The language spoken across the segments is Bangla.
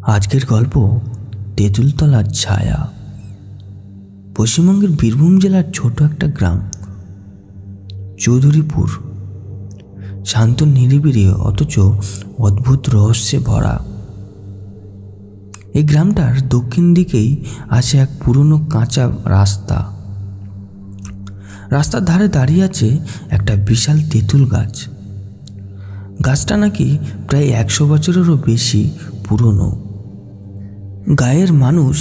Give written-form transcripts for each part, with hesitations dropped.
আজকের গল্প তেঁতুলতলার ছায়া। পশ্চিমবঙ্গের বীরভূম জেলার ছোট একটা গ্রাম চৌধুরীপুর। শান্ত, নিরিবিলি, অথচ অদ্ভুত রহস্যে ভরা। এই গ্রামটার দক্ষিণ দিকেই আছে এক পুরনো কাঁচা রাস্তা। রাস্তার ধারে দাঁড়িয়ে আছে একটা বিশাল তেঁতুল গাছ। গাছটা নাকি প্রায় 100 বছরেরও বেশি পুরনো। গায়ের মানুষ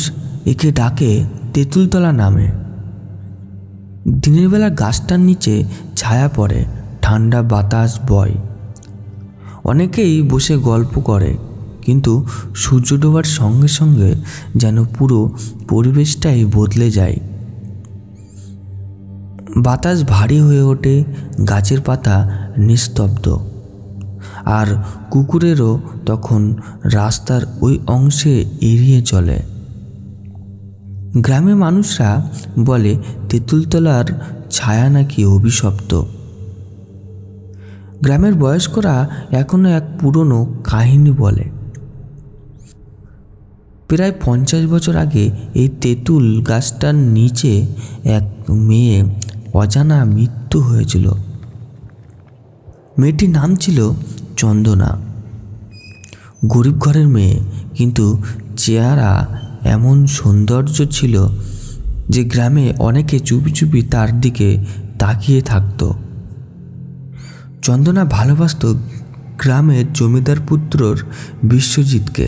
একে ডাকে তেঁতুলতলা নামে। দিনের বেলা গাছটার নিচে ছায়া পড়ে, ঠান্ডা বাতাস বয়। অনেকেই বসে গল্প করে, কিন্তু সূর্য ডোবার সঙ্গে সঙ্গে যেন পুরো পরিবেশটাই বদলে যায়। বাতাস ভারী হয়ে ওঠে, গাছের পাতা নিস্তব্ধ, আর কুকুরেরও তখন রাস্তার ওই অংশে এড়িয়ে চলে। গ্রামের মানুষরা বলে তেঁতুলতলার ছায়া নাকি অভিশপ্ত। গ্রামের বয়স্করা এখনো এক পুরনো কাহিনী বলে। প্রায় 50 বছর আগে এই তেঁতুল গাছটার নিচে এক মেয়ে অজানা মৃত্যু হয়েছিল। মেয়েটির নাম ছিল চন্দনা। গরিব ঘরের মেয়ে, কিন্তু চেহারা এমন সৌন্দর্য ছিল যে গ্রামে অনেকে চুপি চুপি তার দিকে তাকিয়ে থাকত। চন্দনা ভালোবাসত গ্রামের জমিদার পুত্রর বিশ্বজিৎকে।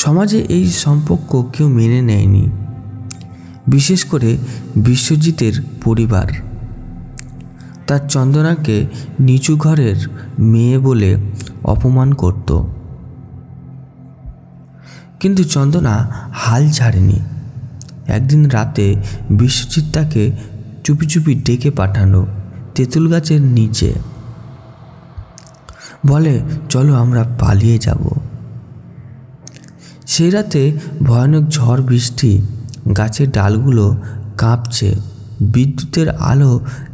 সমাজে এই সম্পর্ক কেউ মেনে নেয়নি, বিশেষ করে বিশ্বজিতের পরিবার। তার চন্দনাকে নিচু ঘরের মেয়ে বলে অপমান করত। কিন্তু চন্দনা হাল ছাড়েনি। একদিন রাতে বিশ্বজিৎ তাকে চুপি চুপি ডেকে পাঠানো তেঁতুল গাছের নিচে। বলে, চলো আমরা পালিয়ে যাব। সেই রাতে ভয়ানক ঝড় বৃষ্টি, গাছের ডালগুলো কাঁপছে, বিদ্যুতের আলো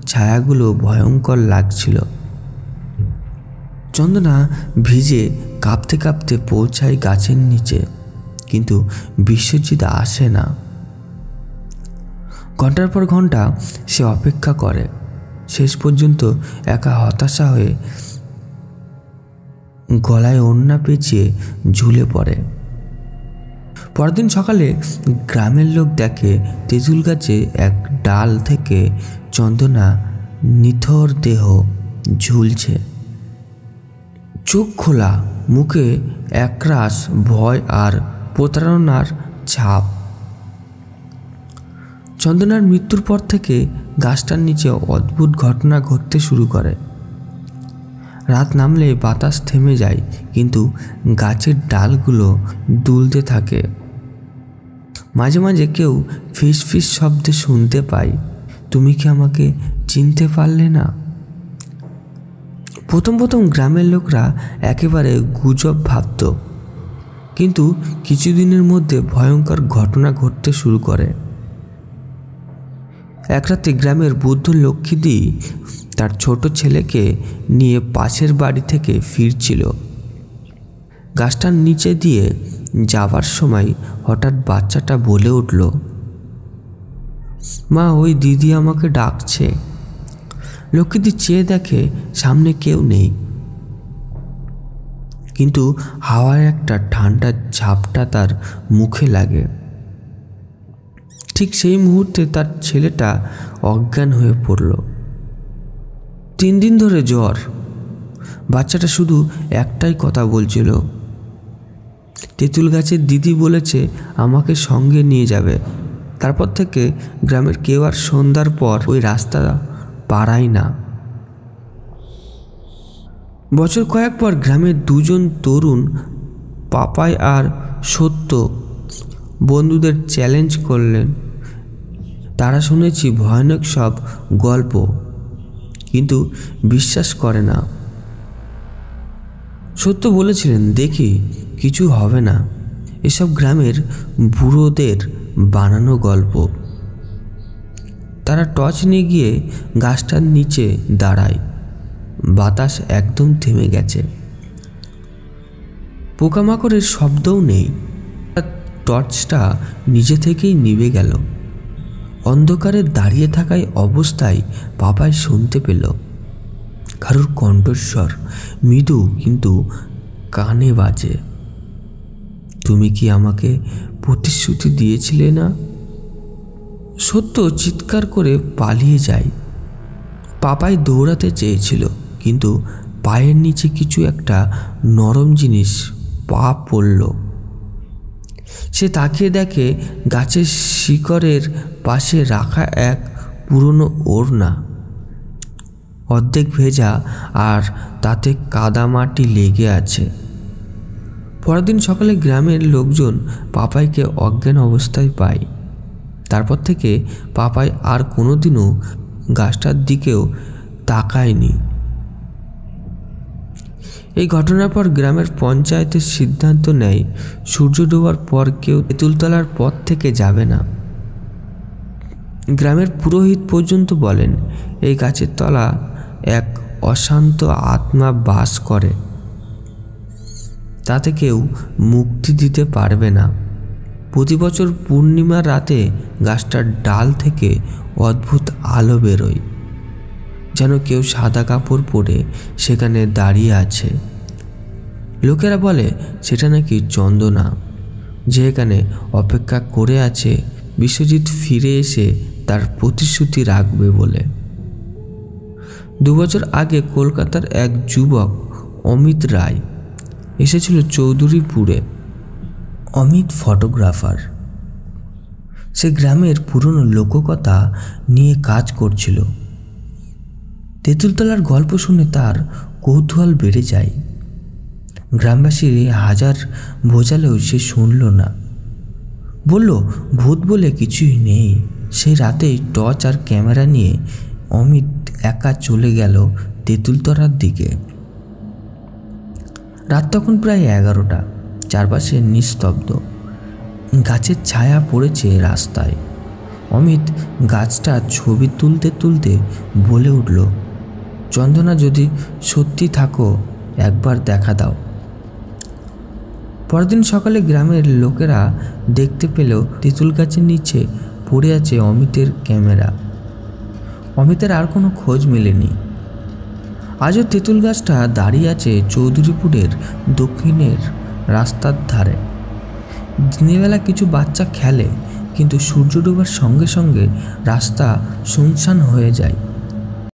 ছায়াগুলো ভয়ঙ্কর লাগছিল। চন্দনা ভিজে কাঁপতে কাঁপতে পৌঁছায় গাছের নিচে, কিন্তু বিশ্বজিৎ আসে না। ঘন্টার পর ঘন্টা সে অপেক্ষা করে। শেষ পর্যন্ত একা হতাশা হয়ে গলায় ওড়না পেঁচিয়ে ঝুলে পড়ে। পরদিন সকালে গ্রামের লোক দেখে তেঁতুল গাছে এক ডাল থেকে চন্দনা নিথর দেহ ঝুলছে, চোখ খোলা, মুখে একরাশ ভয় আর প্রতারণার ছাপ। চন্দনার মৃত্যুর পর থেকে গাছটার নিচে অদ্ভুত ঘটনা ঘটতে শুরু করে। রাত নামলে বাতাস থেমে যায়, কিন্তু গাছের ডালগুলো দুলতে থাকে। মাঝে মাঝে কেউ ফিস ফিস শব্দে শুনতে পায়, তুমি কি আমাকে চিনতে পারলে না? প্রথম প্রথম গ্রামের লোকরা একেবারে গুজব ভাবত, কিন্তু কিছুদিনের মধ্যে ভয়ঙ্কর ঘটনা ঘটতে শুরু করে। এক রাতে গ্রামের বৃদ্ধ লক্ষ্মীদি তার ছোট ছেলেকে নিয়ে পাশের বাড়ি থেকে ফিরছিল। গাছটার নিচে দিয়ে যাবার সময় হঠাৎ বাচ্চাটা বলে উঠল, মা, ওই দিদি আমাকে ডাকছে। লক্ষ্মীদি চেয়ে দেখে সামনে কেউ নেই, কিন্তু হাওয়ার একটা ঠান্ডা ঝাপটা তার মুখে লাগে। ঠিক সেই মুহূর্তে তার ছেলেটা অজ্ঞান হয়ে পড়ল। 3 দিন ধরে জ্বর। বাচ্চাটা শুধু একটাই কথা বলছিল, তেঁতুল গাছের দিদি বলেছে আমাকে সঙ্গে নিয়ে যাবে। তারপর থেকে গ্রামের কেউ আর সন্ধ্যার পর ওই রাস্তা পারায় না। বছর কয়েক পর গ্রামের 2জন তরুণ, পাপাই আর সত্য, বন্ধুদের চ্যালেঞ্জ করলেন। তারা শুনেছি ভয়ানক সব গল্প, কিন্তু বিশ্বাস করে না। সত্য বলেছিলেন, দেখি কিছু হবে না, এসব গ্রামের বুড়োদের বানানো গল্প। তারা টর্চ নিয়ে গিয়ে গাছটার নিচে দাঁড়ায়। বাতাস একদম থেমে গেছে। পোকামাকড়ের শব্দও নেই। টর্চটা নিজে থেকেই নিভে গেল। অন্ধকারে দাঁড়িয়ে থাকায় অবস্থায় পাপাই শুনতে পেল কারোর কণ্ঠস্বর, মৃদু কিন্তু কানে বাজে। তুমি কি আমাকে প্রতিশ্রুতি দিয়েছিলে না? সত্য চিৎকার করে পালিয়ে যায়। পাপাই দৌড়াতে চেয়েছিল, কিন্তু পায়ের নিচে কিছু একটা নরম জিনিস পা পড়ল। সে তাকিয়ে দেখে গাছের শিকড়ের পাশে রাখা এক পুরনো ওড়না, অর্ধেক ভেজা আর তাতে কাদামাটি লেগে আছে। পরের দিন সকালে গ্রামের লোকজন পাপাইকে অজ্ঞান অবস্থায় পায়। তারপর থেকে পাপাই আর কোনোদিনও গাছটার দিকেও তাকায়নি। এই ঘটনার পর গ্রামের পঞ্চায়েতের সিদ্ধান্ত নেয় সূর্য ডোবার পর কেউ তেঁতুলতলার পথ থেকে যাবে না। গ্রামের পুরোহিত পর্যন্ত বলেন এই গাছের তলা এক অশান্ত আত্মা বাস করে, তাতে কেউ মুক্তি দিতে পারবে না। প্রতি বছর পূর্ণিমার রাতে গাছটার ডাল থেকে অদ্ভুত আলো বেরোয়, যেন কেউ সাদা কাপড় পরে সেখানে দাঁড়িয়ে আছে। লোকেরা বলে সেটা নাকি চন্দনা, যে এখানে অপেক্ষা করে আছে বিশ্বজিৎ ফিরে এসে তার প্রতিশ্রুতি রাখবে বলে। 2 বছর আগে কলকাতার এক যুবক অমিত রায় এসেছিল চৌধুরীপুরে। অমিত ফটোগ্রাফার। সে গ্রামের পুরনো লোককথা নিয়ে কাজ করছিল। তেঁতুলতলার গল্প শুনে তার কৌতূহল বেড়ে যায়। গ্রামবাসীর হাজার বোঝালেও সে শুনল না। বলল ভূত বলে কিছুই নেই। সেই রাতেই টর্চ আর ক্যামেরা নিয়ে অমিত একা চলে গেল তেঁতুলতলার দিকে। রাত তখন প্রায় 11টা। চারপাশে নিস্তব্ধ, গাছের ছায়া পড়েছে রাস্তায়। অমিত গাছটার ছবি তুলতে তুলতে বলে উঠল, চন্দনা যদি সত্যি থাকো একবার দেখা দাও। পরদিন সকালে গ্রামের লোকেরা দেখতে পেল তেঁতুল গাছের নিচে পড়ে আছে অমিতের ক্যামেরা। অমিতের আর কোনো খোঁজ মেলেনি। আজও তেঁতুল গাছটা দাঁড়িয়ে আছে চৌধুরীপুরের দক্ষিণের রাস্তার ধারে। দিনেরবেলা কিছু বাচ্চা খেলে, কিন্তু সূর্য ডোবার সঙ্গে সঙ্গে রাস্তা শুনশান হয়ে যায়।